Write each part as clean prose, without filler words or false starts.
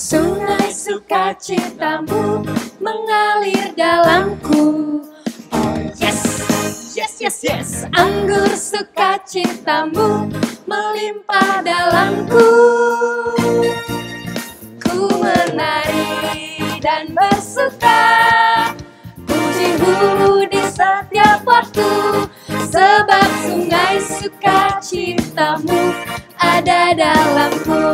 Sungai sukacitamu mengalir dalamku. Oh yes, yes, yes, yes. Anggur sukacitamu melimpah dalamku. Ku menari dan bersuka, puji-puji di setiap waktu, sebab sungai sukacitamu ada dalamku.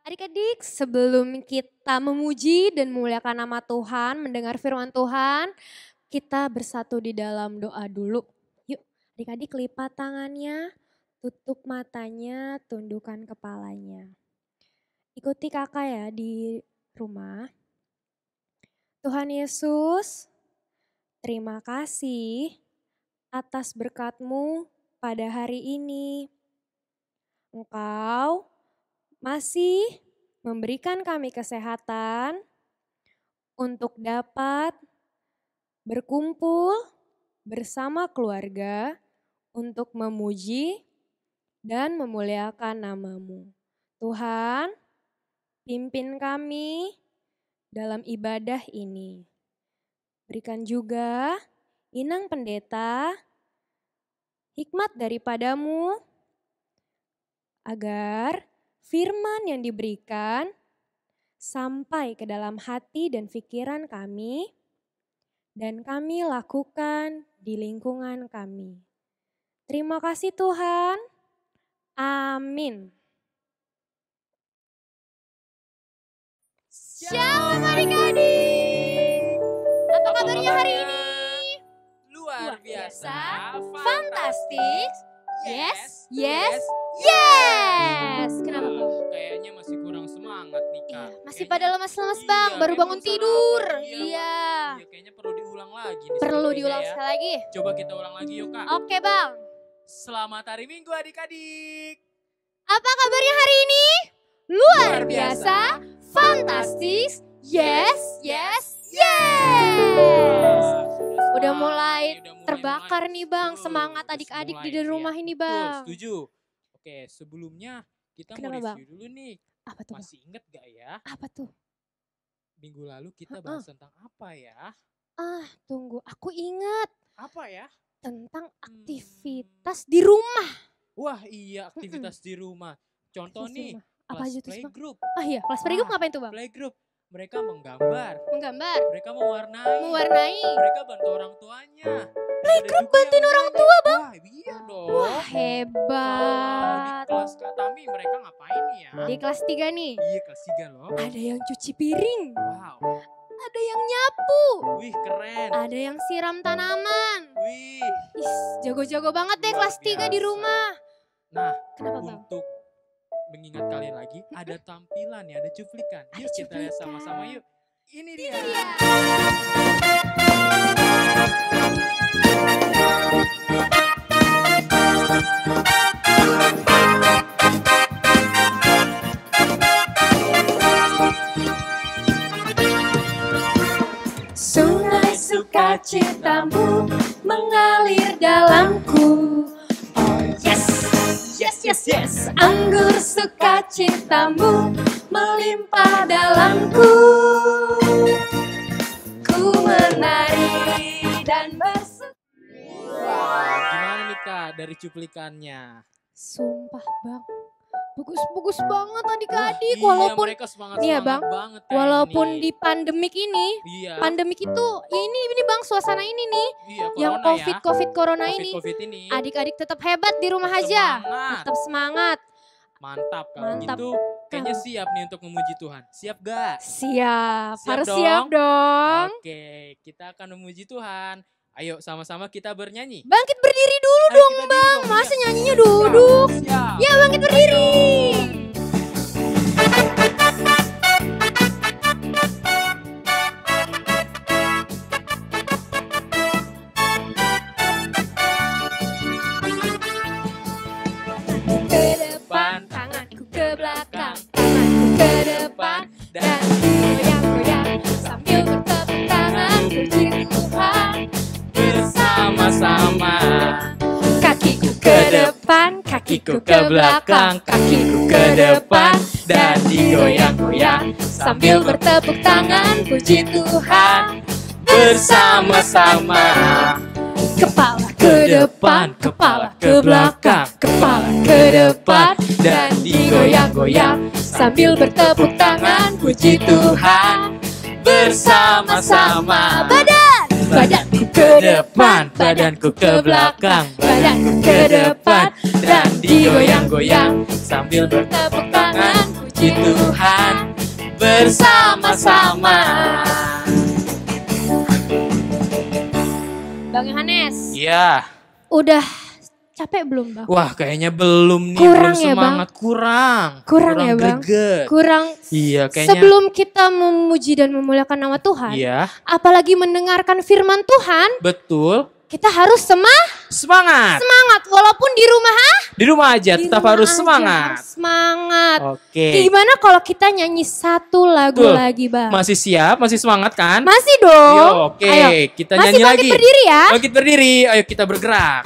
Adik-adik, sebelum kita memuji dan memuliakan nama Tuhan, mendengar firman Tuhan, kita bersatu di dalam doa dulu. Yuk, adik-adik lipat tangannya, tutup matanya, tundukkan kepalanya. Ikuti kakak ya di rumah. Tuhan Yesus, terima kasih atas berkat-Mu pada hari ini. Engkau masih memberikan kami kesehatan untuk dapat berkumpul bersama keluarga untuk memuji dan memuliakan nama-Mu. Tuhan, pimpin kami dalam ibadah ini. Berikan juga Inang Pendeta hikmat daripada-Mu agar firman yang diberikan sampai ke dalam hati dan pikiran kami dan kami lakukan di lingkungan kami. Terima kasih Tuhan. Amin. Shalom adik-adik. Apa kabarnya hari ini? Luar biasa, fantastis. Yes, yes, yes. Kenapa Bang? Kayaknya masih kurang semangat nih Kak. Masih Kayaknya- pada lemas-lemas Bang, Iya, baru memang bangun salah tidur. apa? Iya. Kayaknya perlu diulang lagi nih. Perlu sepertinya diulang ya. sekali lagi. Coba kita ulang lagi yuk Kak. Oke Bang. Selamat hari Minggu adik-adik. Apa kabarnya hari ini? Luar biasa, fantastis. Yes, yes, yes. Udah mulai terbakar nih Bang, semangat adik-adik di rumah ini Bang. Setuju. Oke, sebelumnya kita Kenapa, mau Bang? review dulu nih. Apa tuh Bang? Masih inget gak ya? Apa tuh? Minggu lalu kita bahas tentang apa ya? Tunggu, aku ingat Apa ya? tentang aktivitas di rumah. Wah iya, aktivitas di rumah. Contoh Aktivitas di nih, rumah. Apa kelas aja tuh Bang? playgroup. Iya, kelas playgroup Wah, ngapain tuh Bang? Playgroup, mereka menggambar, Menggambar, mereka mewarnai, mewarnai. mereka bantu orang tuanya. Playgroup bantuin orang tua Bang? Wah iya dong. Wah Kalau di hebat. kelas Katami mereka ngapain nih ya? Di kelas 3 nih, Iya kelas 3 loh. ada yang cuci piring, Wow, ada yang nyapu, wih keren. ada yang siram tanaman. Wih. Ih, jago-jago banget deh Luar kelas 3 di biasa. rumah. Nah, Kenapa Bang? untuk mengingat kalian lagi, ada tampilan ya, ada cuplikan. Ada Yuk kita lihat cuplikan. sama-sama yuk. Ini dia. Iya. Sungai sukacitamu mengalir dalamku. Oh yes, yes, yes, yes. Anggur sukacitamu melimpah dalamku. Ku menari dan bersuka. Wah, gimana nih Kak dari cuplikannya? Sumpah Bang, bagus-bagus banget adik-adik. Wah, Walaupun mereka semangat Iya, Bang. banget kayak walaupun ini. di pandemik ini, Iya, pandemik itu ya ini Bang suasana ini nih, iya, yang corona COVID corona ya. ini. COVID ini. Adik-adik tetap hebat di rumah aja. Semangat. Tetap semangat. Mantap kalau Mantap. gitu. Kayaknya siap nih untuk memuji Tuhan. Siap gak? Siap, Siap harus dong? siap dong. Oke, kita akan memuji Tuhan. Ayo sama-sama kita bernyanyi. Bangkit berdiri dulu Ayo dong kita diri Bang, dong, masa siap. nyanyinya duduk. Siap. Ya bangkit berdiri. Ke depan, tanganku ke belakang, tanganku ke depan, dan goyang-goyang sambil bertepuk tangan puji Tuhan bersama-sama. Kakiku ke depan, kaki kakiku ke belakang, kakiku ke depan, dan digoyang-goyang sambil bertepuk tangan puji Tuhan bersama-sama. Kepala Ke depan, kepala ke belakang, kepala ke depan, dan digoyang-goyang sambil bertepuk tangan puji Tuhan bersama-sama. badanku Ke depan, badanku ke belakang, badanku ke depan, dan digoyang-goyang sambil bertepuk tangan puji Tuhan bersama-sama. Bang Yohanes, Iya. udah capek belum Bang? Wah, kayaknya belum nih, Kurang belum ya, Bang? semangat, kurang Ya Bang? greget. Kurang. Iya, kayaknya. Sebelum kita memuji dan memuliakan nama Tuhan, Iya, apalagi mendengarkan firman Tuhan, betul. kita harus Semangat. walaupun di rumah Di rumah aja tetap rumah harus aja semangat. harus semangat. Oke. Gimana kalau kita nyanyi satu lagu Betul. lagi Bang? Masih siap? Masih semangat kan? Masih dong. Yo, oke. Ayo. Kita Masih nyanyi bangkit lagi. berdiri ya. Bangkit berdiri. Ayo kita bergerak.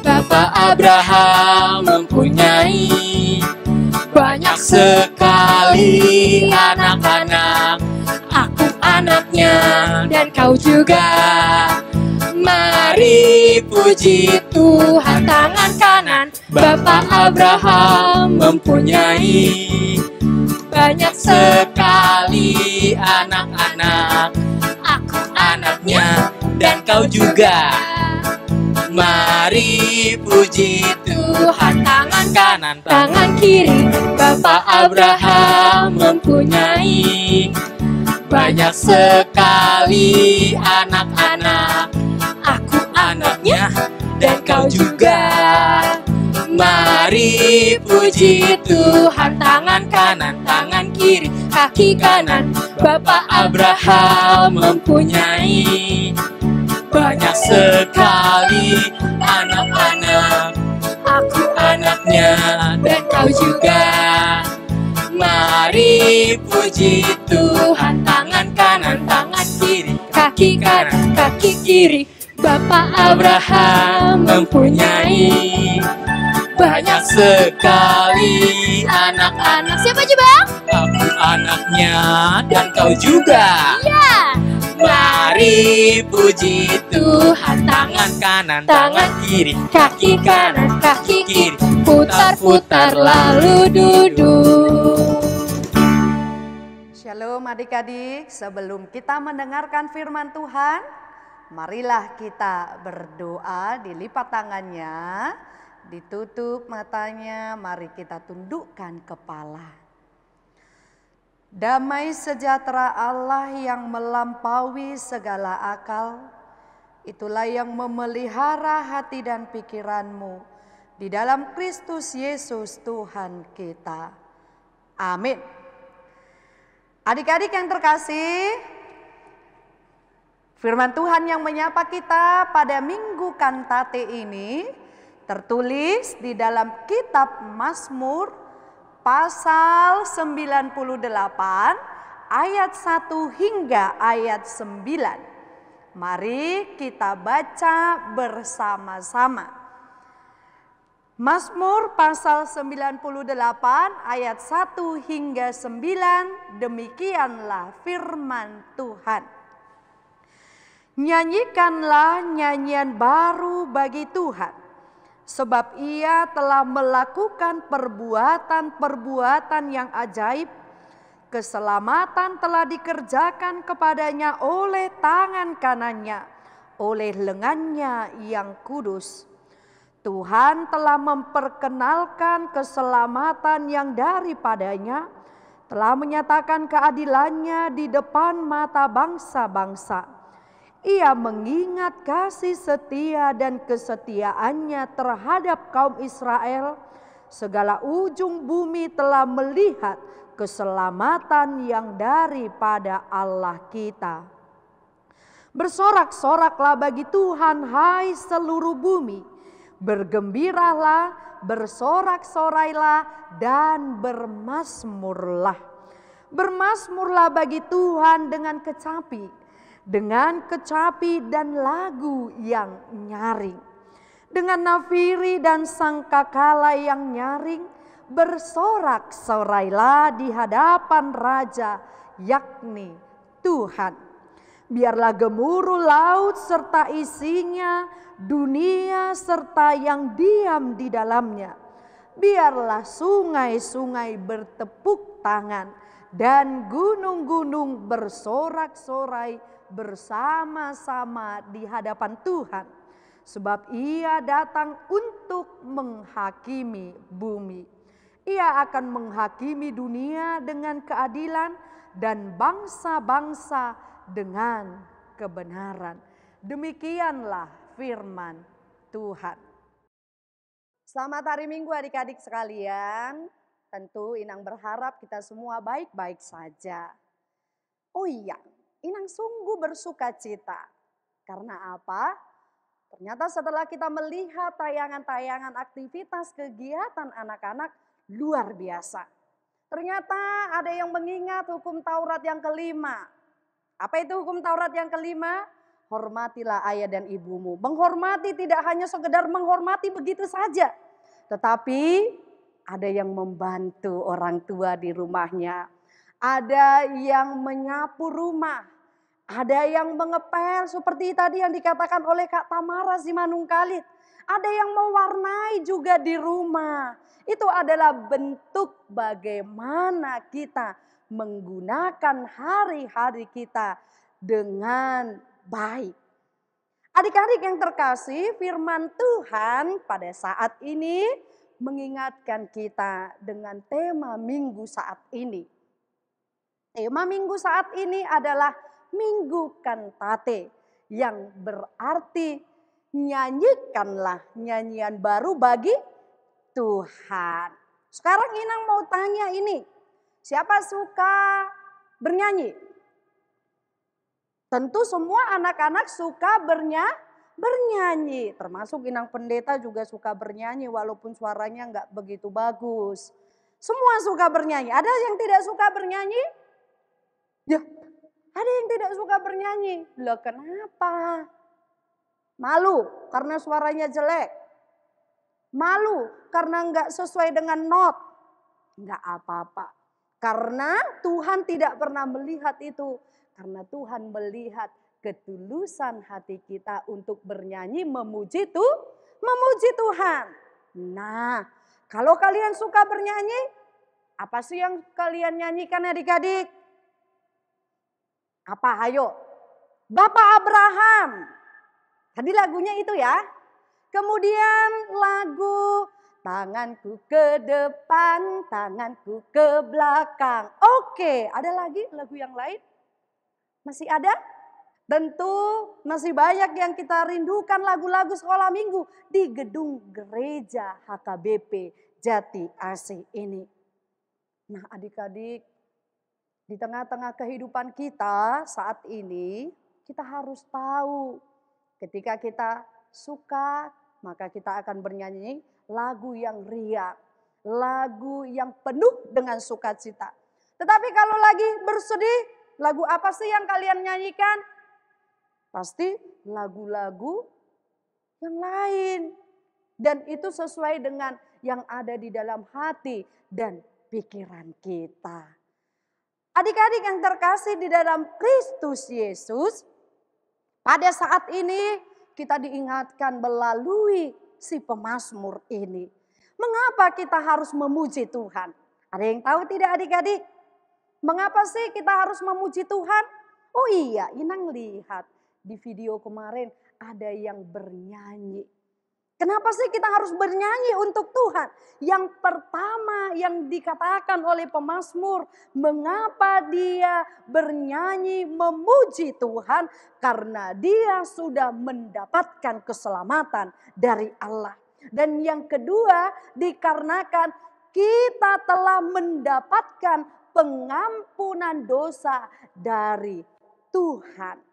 Bapak Abraham mempunyai banyak sekali anak-anak. Aku anaknya dan kau juga. Mari puji Tuhan. Tangan kanan. Bapak Abraham mempunyai banyak sekali anak-anak. Aku anaknya dan kau juga. Mari puji Tuhan. Tangan kanan, tangan kiri. Bapak Abraham mempunyai banyak sekali anak-anak. Aku anaknya dan kau juga. Mari puji Tuhan. Tangan kanan, tangan kiri, kaki kanan. Bapak Abraham mempunyai banyak sekali anak-anak. Aku anaknya dan kau juga. Mari puji Tuhan. Tangan kanan, tangan kiri, kaki kanan, kaki kiri. Bapak Abraham mempunyai banyak sekali anak-anak. Siapa aja Bang? Aku anaknya dan kau juga. Ya. Mari puji Tuhan. Tangan kanan, tangan kiri, kaki kanan, kaki kiri. Putar-putar lalu duduk. Shalom adik-adik, sebelum kita mendengarkan firman Tuhan, marilah kita berdoa, dilipat tangannya, ditutup matanya, mari kita tundukkan kepala. Damai sejahtera Allah yang melampaui segala akal, itulah yang memelihara hati dan pikiranmu di dalam Kristus Yesus Tuhan kita. Amin. Adik-adik yang terkasih, firman Tuhan yang menyapa kita pada Minggu Kantate ini tertulis di dalam kitab Mazmur pasal 98 ayat 1 hingga ayat 9. Mari kita baca bersama-sama. Mazmur pasal 98 ayat 1 hingga 9, demikianlah firman Tuhan. Nyanyikanlah nyanyian baru bagi Tuhan, sebab Ia telah melakukan perbuatan-perbuatan yang ajaib. Keselamatan telah dikerjakan kepadanya oleh tangan kanannya, oleh lengannya yang kudus. Tuhan telah memperkenalkan keselamatan yang daripadanya, telah menyatakan keadilannya di depan mata bangsa-bangsa. Ia mengingat kasih setia dan kesetiaannya terhadap kaum Israel. Segala ujung bumi telah melihat keselamatan yang daripada Allah kita. Bersorak-soraklah bagi Tuhan, hai seluruh bumi. Bergembiralah, bersorak-sorailah, dan bermasmurlah. Bermasmurlah bagi Tuhan dengan kecapi dan lagu yang nyaring. Dengan nafiri dan sangkakala yang nyaring, bersorak-sorailah di hadapan Raja, yakni Tuhan. Biarlah gemuruh laut serta isinya, dunia serta yang diam di dalamnya. Biarlah sungai-sungai bertepuk tangan dan gunung-gunung bersorak-sorai bersama-sama di hadapan Tuhan. Sebab Ia datang untuk menghakimi bumi. Ia akan menghakimi dunia dengan keadilan dan bangsa-bangsa dengan kebenaran. Demikianlah firman Tuhan. Selamat hari Minggu adik-adik sekalian. Tentu Inang berharap kita semua baik-baik saja. Oh iya, Inang sungguh bersuka cita. Karena apa? Ternyata setelah kita melihat tayangan-tayangan aktivitas kegiatan anak-anak luar biasa. Ternyata ada yang mengingat hukum Taurat yang kelima. Apa itu hukum Taurat yang kelima? Hormatilah ayah dan ibumu. Menghormati tidak hanya sekedar menghormati begitu saja. Tetapi ada yang membantu orang tua di rumahnya. Ada yang menyapu rumah. Ada yang mengepel seperti tadi yang dikatakan oleh Kak Tamara Simanungkalit. Ada yang mewarnai juga di rumah. Itu adalah bentuk bagaimana kita menggunakan hari-hari kita dengan baik. Adik-adik yang terkasih, firman Tuhan pada saat ini mengingatkan kita dengan tema minggu saat ini. Tema minggu saat ini adalah Minggu Kantate, yang berarti nyanyikanlah nyanyian baru bagi Tuhan. Sekarang Inang mau tanya ini, siapa suka bernyanyi? Tentu semua anak-anak suka bernyanyi. Termasuk Inang Pendeta juga suka bernyanyi walaupun suaranya nggak begitu bagus. Semua suka bernyanyi. Ada yang tidak suka bernyanyi? Ya, ada yang tidak suka bernyanyi. Loh kenapa? Malu karena suaranya jelek. Malu karena nggak sesuai dengan not. Nggak apa-apa. Karena Tuhan tidak pernah melihat itu. Karena Tuhan melihat ketulusan hati kita untuk bernyanyi memuji Tuhan. Nah, kalau kalian suka bernyanyi, apa sih yang kalian nyanyikan adik-adik? Apa? Ayo. Bapak Abraham. Tadi lagunya itu ya. Kemudian lagu tanganku ke depan, tanganku ke belakang. Oke, ada lagi lagu yang lain? Masih ada? Tentu masih banyak yang kita rindukan lagu-lagu sekolah minggu di gedung gereja HKBP Jati Asih ini. Nah adik-adik, di tengah-tengah kehidupan kita saat ini, kita harus tahu ketika kita suka, maka kita akan bernyanyi lagu yang riang, lagu yang penuh dengan sukacita. Tetapi kalau lagi bersedih, lagu apa sih yang kalian nyanyikan? Pasti lagu-lagu yang lain. Dan itu sesuai dengan yang ada di dalam hati dan pikiran kita. Adik-adik yang terkasih di dalam Kristus Yesus, pada saat ini kita diingatkan melalui si pemazmur ini. Mengapa kita harus memuji Tuhan? Ada yang tahu tidak adik-adik? Mengapa sih kita harus memuji Tuhan? Oh iya, Inang lihat di video kemarin ada yang bernyanyi. Kenapa sih kita harus bernyanyi untuk Tuhan? Yang pertama yang dikatakan oleh pemazmur, mengapa dia bernyanyi memuji Tuhan? Karena dia sudah mendapatkan keselamatan dari Allah. Dan yang kedua, dikarenakan kita telah mendapatkan pengampunan dosa dari Tuhan.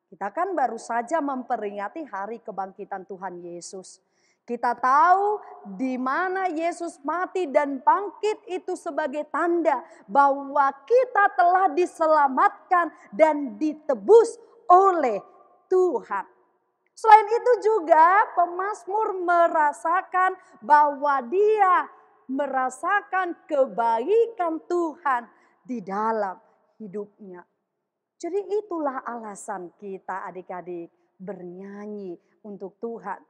Kita kan baru saja memperingati hari kebangkitan Tuhan Yesus. Kita tahu di mana Yesus mati dan bangkit itu sebagai tanda bahwa kita telah diselamatkan dan ditebus oleh Tuhan. Selain itu juga pemazmur merasakan bahwa dia merasakan kebaikan Tuhan di dalam hidupnya. Jadi itulah alasan kita adik-adik bernyanyi untuk Tuhan.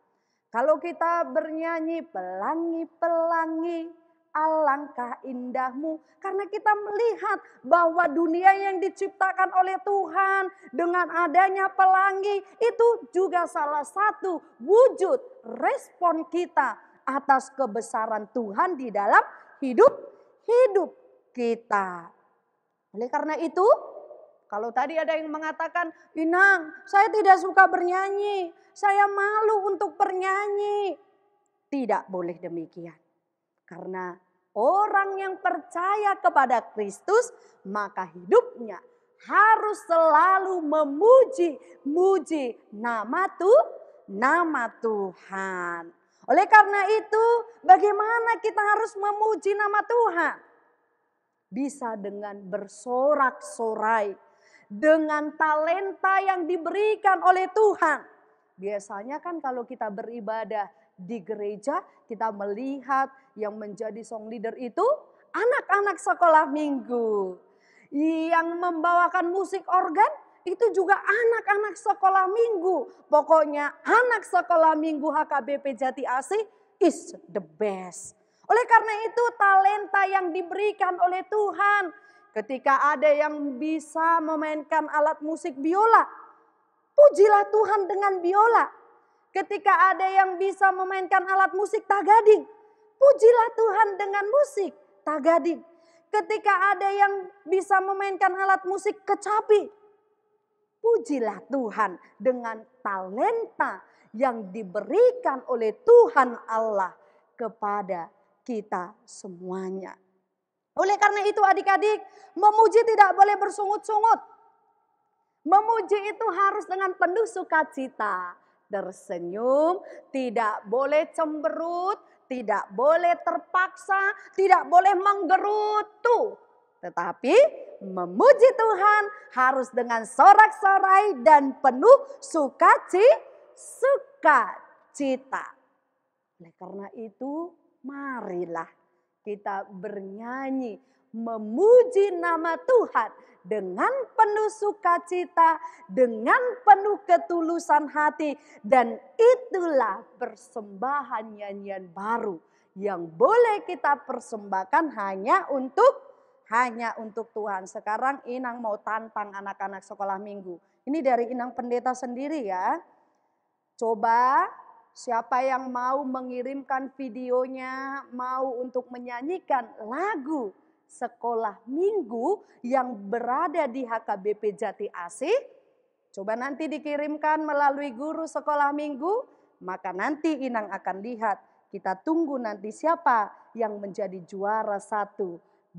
Kalau kita bernyanyi pelangi-pelangi alangkah indahmu. Karena kita melihat bahwa dunia yang diciptakan oleh Tuhan dengan adanya pelangi itu juga salah satu wujud respon kita atas kebesaran Tuhan di dalam hidup kita. Oleh karena itu, kalau tadi ada yang mengatakan, Inang, saya tidak suka bernyanyi, saya malu untuk bernyanyi. Tidak boleh demikian. Karena orang yang percaya kepada Kristus, maka hidupnya harus selalu memuji nama Tuhan. Oleh karena itu, bagaimana kita harus memuji nama Tuhan? Bisa dengan bersorak-sorai. Dengan talenta yang diberikan oleh Tuhan. Biasanya kan kalau kita beribadah di gereja, kita melihat yang menjadi song leader itu anak-anak sekolah minggu. Yang membawakan musik organ itu juga anak-anak sekolah minggu. Pokoknya anak sekolah minggu HKBP Jati Asih is the best. Oleh karena itu talenta yang diberikan oleh Tuhan. Ketika ada yang bisa memainkan alat musik biola, pujilah Tuhan dengan biola. Ketika ada yang bisa memainkan alat musik tagading, pujilah Tuhan dengan musik tagading. Ketika ada yang bisa memainkan alat musik kecapi, pujilah Tuhan dengan talenta yang diberikan oleh Tuhan Allah kepada kita semuanya. Oleh karena itu adik-adik, memuji tidak boleh bersungut-sungut. Memuji itu harus dengan penuh sukacita. Tersenyum, tidak boleh cemberut, tidak boleh terpaksa, tidak boleh menggerutu. Tetapi memuji Tuhan harus dengan sorak-sorai dan penuh sukacita. Oleh karena itu, marilah kita bernyanyi, memuji nama Tuhan dengan penuh sukacita, dengan penuh ketulusan hati. Dan itulah persembahan nyanyian baru yang boleh kita persembahkan hanya untuk Tuhan. Sekarang Inang mau tantang anak-anak sekolah minggu. Ini dari Inang Pendeta sendiri ya. Coba siapa yang mau mengirimkan videonya, mau untuk menyanyikan lagu sekolah minggu yang berada di HKBP Jati Asih, coba nanti dikirimkan melalui guru sekolah minggu, maka nanti Inang akan lihat, kita tunggu nanti siapa yang menjadi juara 1, 2,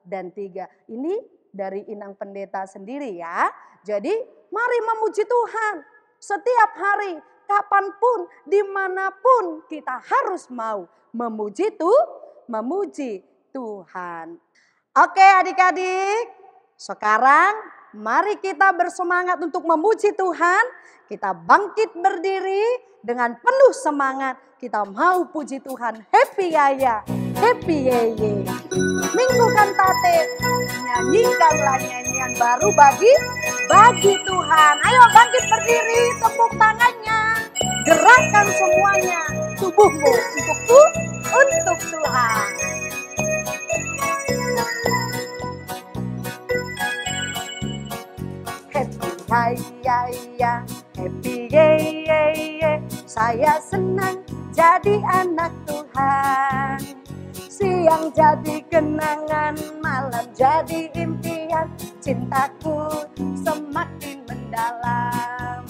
dan 3. Ini dari Inang Pendeta sendiri ya. Jadi mari memuji Tuhan setiap hari. Kapanpun, dimanapun kita harus mau memuji Tuhan. Oke adik-adik, sekarang mari kita bersemangat untuk memuji Tuhan. Kita bangkit berdiri dengan penuh semangat. Kita mau puji Tuhan. Happy Yaya, happy Yeye. Minggu Kantate, nyanyikanlah nyanyian baru bagi Tuhan. Ayo bangkit berdiri, tepuk tangannya. Gerakkan semuanya tubuhmu untuk Tuhan. Happy Yaya, happy Yeye. Saya senang jadi anak Tuhan. Siang jadi kenangan, malam jadi impian. Cintaku semakin mendalam.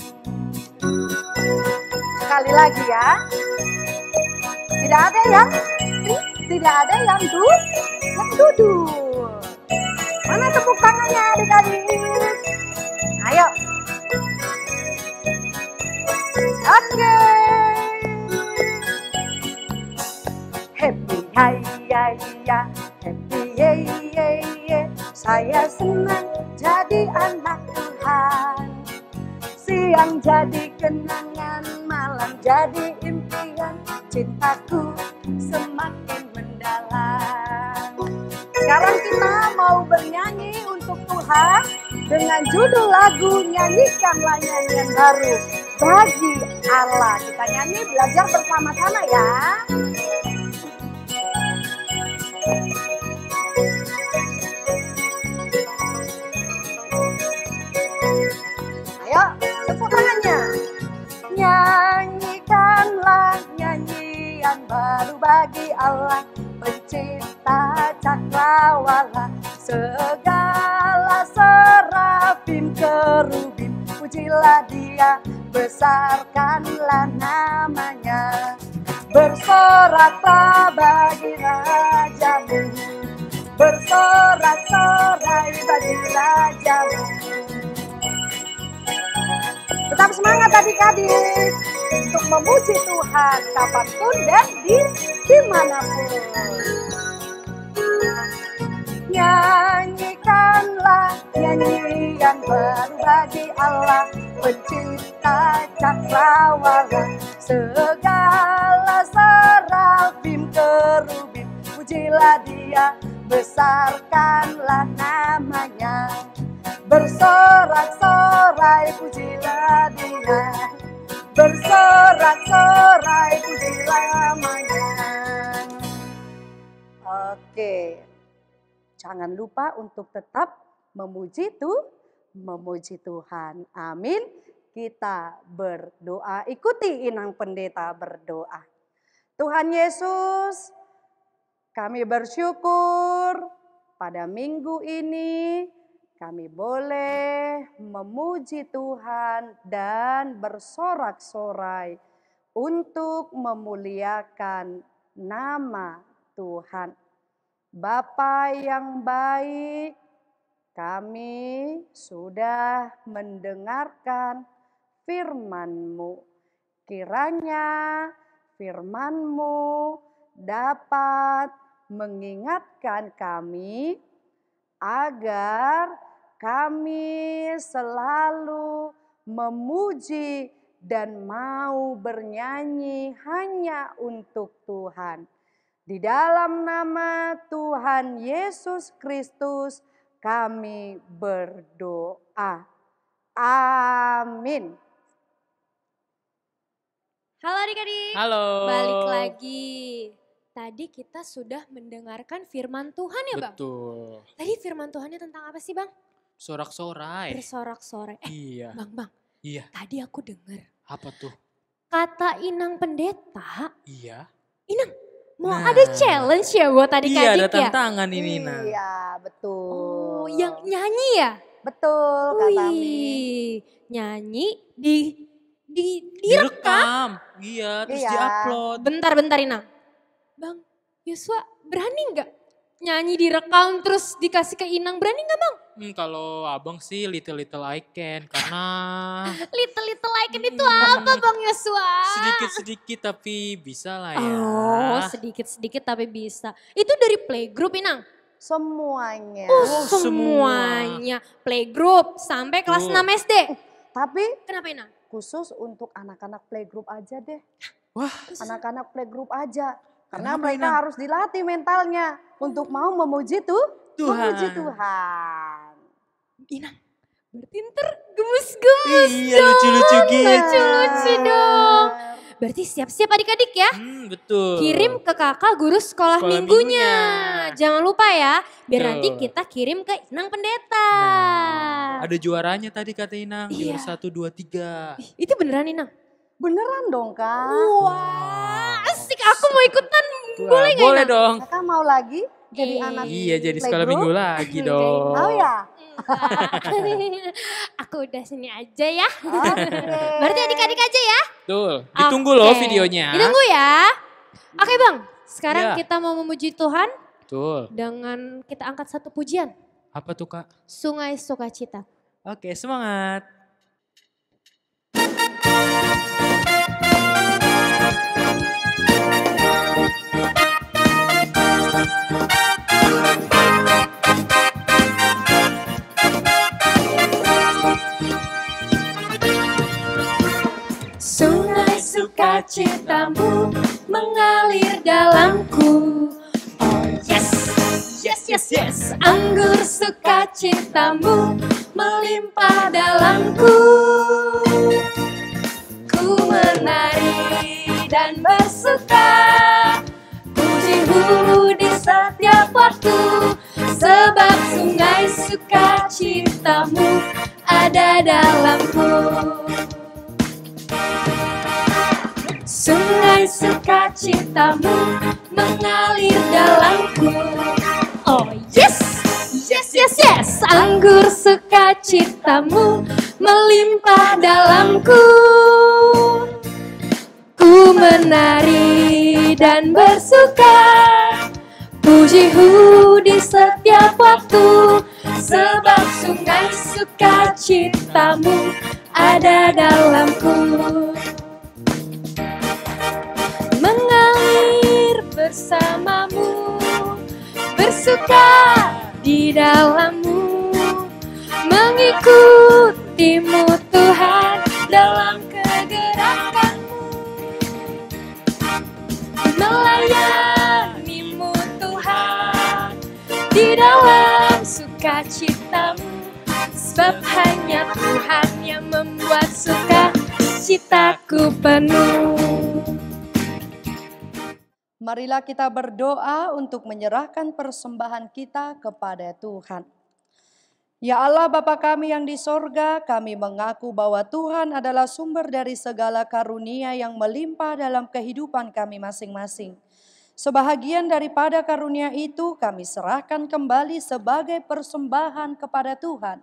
Sekali lagi ya. Tidak ada yang duduk. Mana tepuk tangannya adik-adik? Ayo. ya. Happy ye ye ye, saya senang jadi anak Tuhan. Siang jadi kenangan, malam jadi impian, cintaku semakin mendalam. Sekarang kita mau bernyanyi untuk Tuhan dengan judul lagu Nyanyikanlah Nyanyian Baru Bagi Allah. Kita nyanyi belajar bersama-sama ya. Ayo, tepuk tangannya. Nyanyikanlah nyanyian baru bagi Allah, pencipta cakrawala, segala serafim kerubim, pujilah dia, besarkanlah namanya. Bersoraklah bagi rajamu, bersorak-sorai bagi rajamu. Tetap semangat adik-adik untuk memuji Tuhan kapanpun dan dimanapun. Nyanyikanlah nyanyian baru bagi Allah, pencipta cakrawala, segala serafim kerubim, pujilah dia, besarkanlah namanya. Bersorak-sorai pujilah dia, bersorak-sorai pujilah namanya. Oke, jangan lupa untuk tetap memuji Tuhan. Amin. Kita berdoa, ikuti inang pendeta berdoa. Tuhan Yesus, kami bersyukur pada minggu ini kami boleh memuji Tuhan dan bersorak-sorai untuk memuliakan nama Tuhan. Bapa yang baik, kami sudah mendengarkan firman-Mu. Kiranya firman-Mu dapat mengingatkan kami agar kami selalu memuji dan mau bernyanyi hanya untuk Tuhan. Di dalam nama Tuhan Yesus Kristus kami berdoa. Amin. Halo adik-adik. Halo. Balik lagi. Tadi kita sudah mendengarkan firman Tuhan ya Bang? Betul. Tadi firman Tuhannya tentang apa sih Bang? Sorak-sorai. Bersorak-sorai. Iya. Bang. Iya. Tadi aku dengar. Apa tuh? Kata Inang Pendeta. Iya. Inang, mau Nah. ada challenge ya buat adik-adik Iya, ada ya? tantangan ini, Nah. Iya, betul. Oh, yang nyanyi ya? Betul, Kak Tami. Wih, nyanyi direkam. Iya, terus Iya. diupload. Bentar Inang. Bang Yosua berani nggak nyanyi direkam terus dikasih ke Inang? Berani nggak Bang? Kalau abang sih little I can karena Little Icon itu apa Bang Yosua? sedikit-sedikit tapi bisa lah ya. Oh, sedikit-sedikit tapi bisa. Itu dari playgroup Inang? Semuanya. Oh, semua. semuanya. Playgroup sampai kelas Tuh. 6 SD. Tapi Kenapa Inang? khusus untuk anak-anak playgroup aja deh. Wah, Anak-anak playgroup aja. Karena Kenapa, mereka Inang? harus dilatih mentalnya untuk mau memuji Tuhan. memuji Tuhan. Inang, berarti ntar gemes-gemes Iya, lucu-lucu gitu. Lucu-lucu dong. Berarti siap-siap adik-adik ya. Betul. Kirim ke kakak guru sekolah Sekolah minggunya. minggunya. Jangan lupa ya, biar Betul. nanti kita kirim ke Inang Pendeta. Nah, ada juaranya tadi kata Inang, Iya. juara 1, 2, 3. Ih, itu beneran Inang? Beneran dong Kak. Wah, asik. Aku mau ikutan. Wah, Boleh nggak boleh Inang? dong. Kakak mau lagi jadi anak Iya, jadi sekolah playgroup? minggu lagi dong. Mau ya? Enggak. Aku udah sini aja ya. Oke. Berarti adik-adik aja ya. Betul. Ditunggu loh Oke. videonya. Ditunggu ya. Oke Bang, sekarang Iya. kita mau memuji Tuhan Betul. dengan kita angkat satu pujian. Apa tuh Kak? Sungai Sukacita. Oke, semangat. Sungai sukacitamu mengalir dalamku. Oh yes, yes, yes, yes. Anggur sukacitamu melimpah dalamku. Ku menari dan bersuka, pujimu di setiap waktu, sebab sungai sukacitamu ada dalamku. Sungai sukacitamu mengalir dalamku. Oh yes, yes, yes, yes. Anggur sukacitamu melimpah dalamku. Ku menari dan bersuka, pujimu di setiap waktu, sebab sungai sukacitamu ada dalamku. Mengalir bersamamu, bersuka di dalammu, mengikutimu Tuhan dalam kegerakanmu, melayanimu Tuhan di dalam sukacitamu, sebab hanya Tuhan yang membuat sukacitaku penuh. Marilah kita berdoa untuk menyerahkan persembahan kita kepada Tuhan. Ya Allah Bapa kami yang di sorga, kami mengaku bahwa Tuhan adalah sumber dari segala karunia yang melimpah dalam kehidupan kami masing-masing. Sebahagian daripada karunia itu kami serahkan kembali sebagai persembahan kepada Tuhan.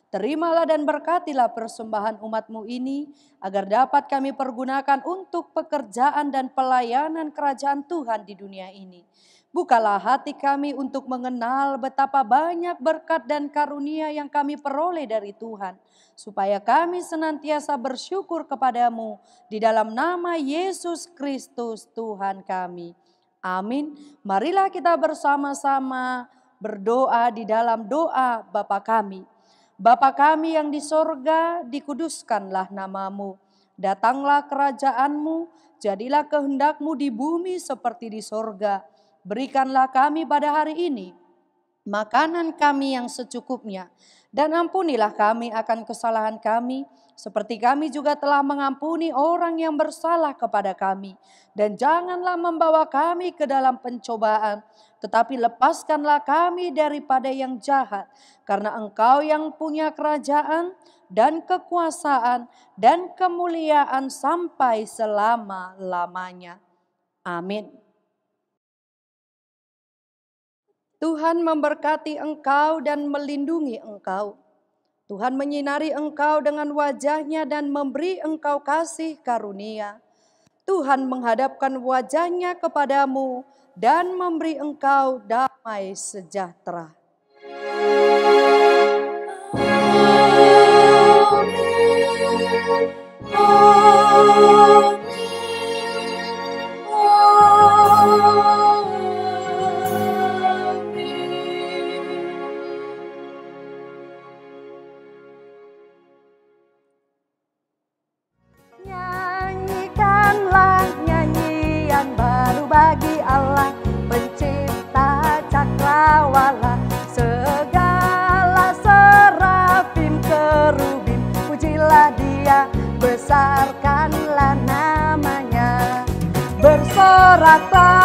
Terimalah dan berkatilah persembahan umat-Mu ini, agar dapat kami pergunakan untuk pekerjaan dan pelayanan kerajaan Tuhan di dunia ini. Bukalah hati kami untuk mengenal betapa banyak berkat dan karunia yang kami peroleh dari Tuhan, supaya kami senantiasa bersyukur kepadamu di dalam nama Yesus Kristus Tuhan kami. Amin. Marilah kita bersama-sama berdoa di dalam doa Bapa kami. Bapa kami yang di sorga, dikuduskanlah namamu. Datanglah kerajaanmu, jadilah kehendak-Mu di bumi seperti di sorga. Berikanlah kami pada hari ini makanan kami yang secukupnya. Dan ampunilah kami akan kesalahan kami, seperti kami juga telah mengampuni orang yang bersalah kepada kami. Dan janganlah membawa kami ke dalam pencobaan, tetapi lepaskanlah kami daripada yang jahat. Karena Engkau yang punya kerajaan dan kekuasaan dan kemuliaan sampai selama-lamanya. Amin. Tuhan memberkati engkau dan melindungi engkau. Tuhan menyinari engkau dengan wajah-Nya dan memberi engkau kasih karunia. Tuhan menghadapkan wajah-Nya kepadamu dan memberi engkau damai sejahtera. Nyanyikanlah nyanyian baru bagi Allah, pencipta cakrawala, segala serafim kerubim, pujilah Dia, besarkanlah namanya. Bersoraklah